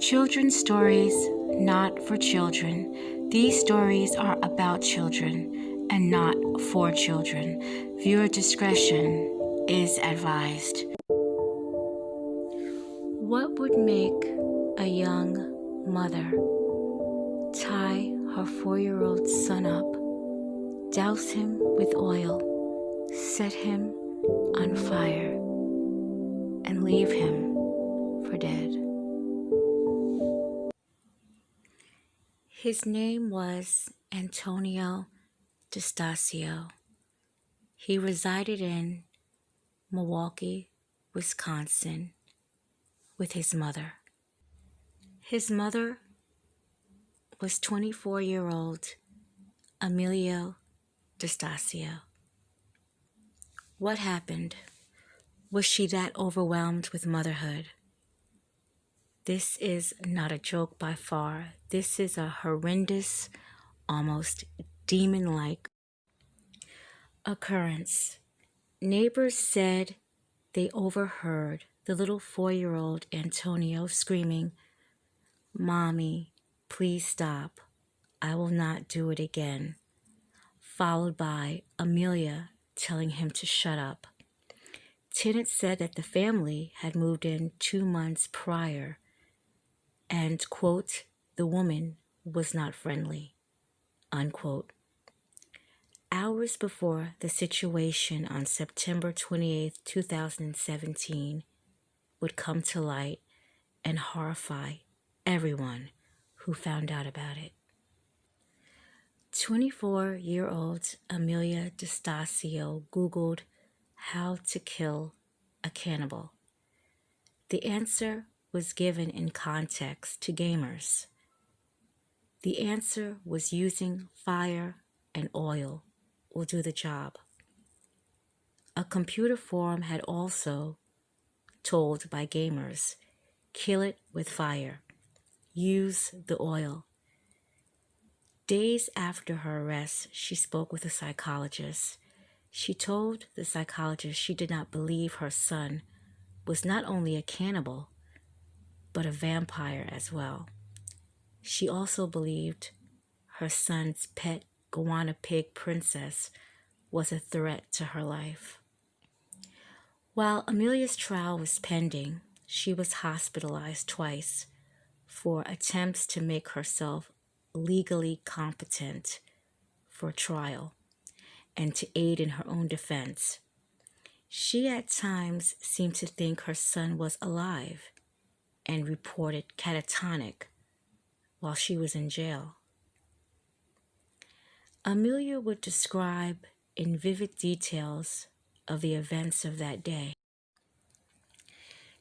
Children's stories, not for children. These stories are about children and not for children. Viewer discretion is advised. What would make a young mother tie her 4-year-old son up, douse him with oil, set him on fire, and leave him for dead? His name was Antonio DiStasio. He resided in Milwaukee, Wisconsin, with his mother. His mother was 24-year-old Emilio DiStasio. What happened? Was she that overwhelmed with motherhood? This is not a joke by far. This is a horrendous, almost demon-like occurrence. Neighbors said they overheard the little 4-year-old Antonio screaming, "Mommy, please stop. I will not do it again," followed by Amelia telling him to shut up. Tenants said that the family had moved in 2 months prior and, quote, the woman was not friendly, unquote. Hours before the situation on September 28, 2017 would come to light and horrify everyone who found out about it. 24-year-old Amelia DiStasio Googled how to kill a cannibal. The answer was given in context to gamers. The answer was using fire and oil will do the job. A computer forum had also told by gamers, kill it with fire, use the oil. Days after her arrest, she spoke with a psychologist. She told the psychologist she did not believe her son was not only a cannibal, but a vampire as well. She also believed her son's pet guinea pig princess was a threat to her life. While Amelia's trial was pending, she was hospitalized twice for attempts to make herself legally competent for trial and to aid in her own defense. She at times seemed to think her son was alive and reported catatonic while she was in jail. Amelia would describe in vivid details of the events of that day.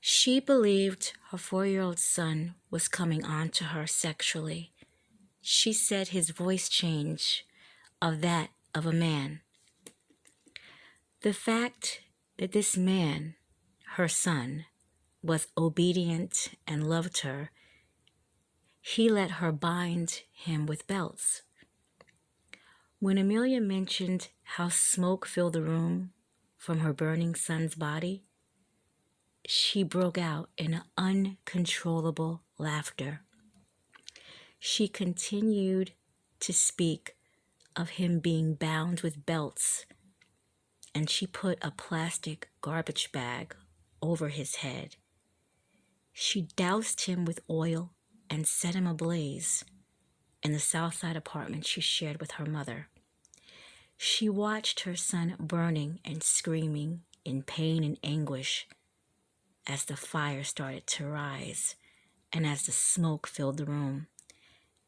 She believed her 4-year-old son was coming on to her sexually. She said his voice changed of that of a man. The fact that this man, her son, was obedient and loved her, he let her bind him with belts. When Amelia mentioned how smoke filled the room from her burning son's body, she broke out in uncontrollable laughter. She continued to speak of him being bound with belts, and she put a plastic garbage bag over his head. She doused him with oil and set him ablaze in the Southside apartment she shared with her mother. She watched her son burning and screaming in pain and anguish as the fire started to rise and as the smoke filled the room.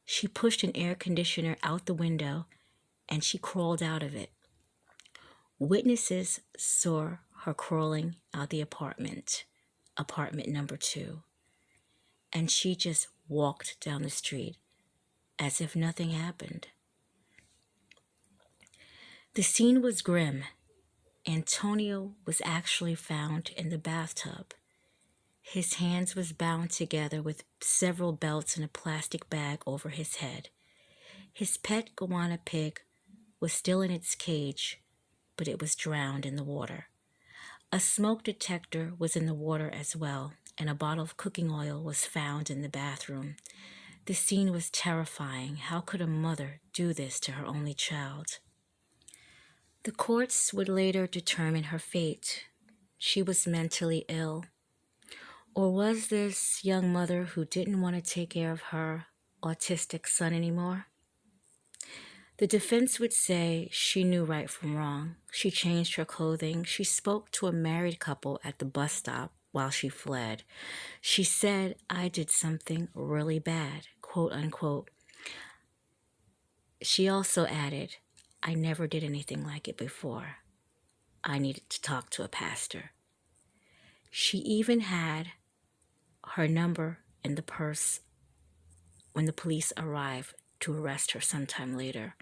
She pushed an air conditioner out the window and she crawled out of it. Witnesses saw her crawling out the apartment number 2, and she just walked down the street as if nothing happened. The scene was grim. Antonio was actually found in the bathtub. His hands was bound together with several belts and a plastic bag over his head. His pet guinea pig was still in its cage, but it was drowned in the water. A smoke detector was in the water as well, and a bottle of cooking oil was found in the bathroom. The scene was terrifying. How could a mother do this to her only child? The courts would later determine her fate. She was mentally ill. Or was this young mother who didn't want to take care of her autistic son anymore? The defense would say she knew right from wrong. She changed her clothing. She spoke to a married couple at the bus stop while she fled. She said, "I did something really bad," quote unquote. She also added, "I never did anything like it before. I needed to talk to a pastor." She even had her number in the purse when the police arrived to arrest her sometime later.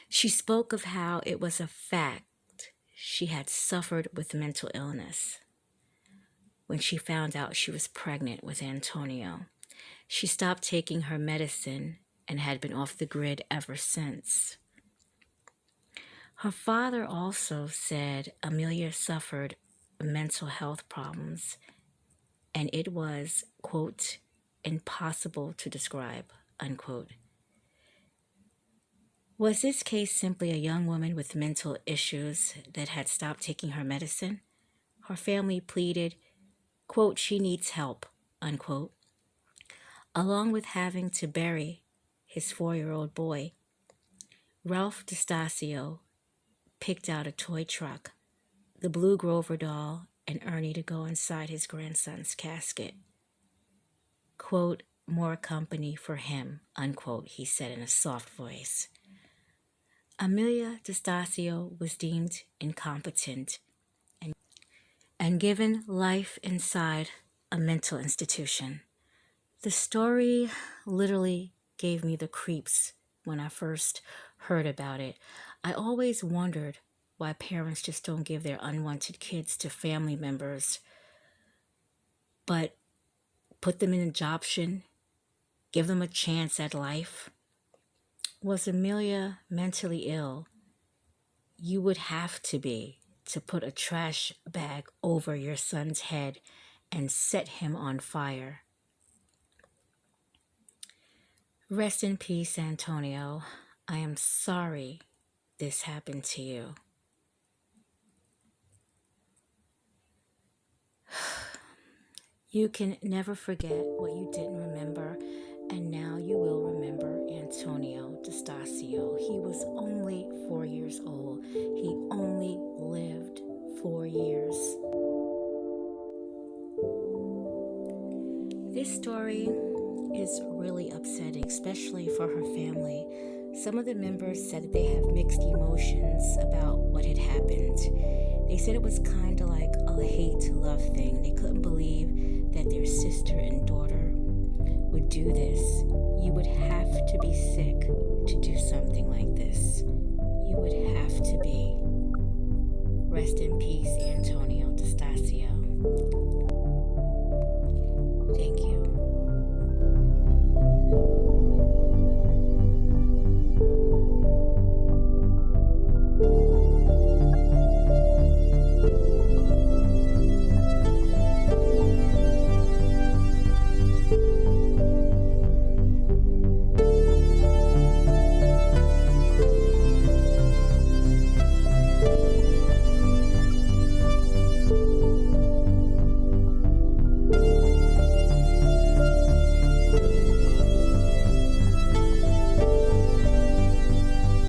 She spoke of how it was a fact she had suffered with mental illness when she found out she was pregnant with Antonio. She stopped taking her medicine and had been off the grid ever since. Her father also said Amelia suffered mental health problems, and it was, quote, "impossible to describe," unquote. Was this case simply a young woman with mental issues that had stopped taking her medicine? Her family pleaded, quote, "she needs help," unquote. Along with having to bury his 4-year-old boy, Ralph DiStasio picked out a toy truck, the Blue Grover doll, and Ernie to go inside his grandson's casket. Quote, "more company for him," unquote, he said in a soft voice. Amelia DiStasio was deemed incompetent and given life inside a mental institution. The story literally gave me the creeps when I first heard about it. I always wondered why parents just don't give their unwanted kids to family members, but put them in adoption, give them a chance at life. Was Amelia mentally ill? You would have to be to put a trash bag over your son's head and set him on fire. Rest in peace, Antonio. I am sorry this happened to you. You can never forget what you didn't remember, and now you will remember Antonio DiStasio. He was only 4 years old. He only lived 4 years. This story is really upsetting, especially for her family. Some of the members said that they have mixed emotions about what had happened. They said it was kind of like a hate-love thing. They couldn't believe that their sister and daughter would do this. You would have to be sick to do something like this. You would have to be. Rest in peace, Antonio DiStasio.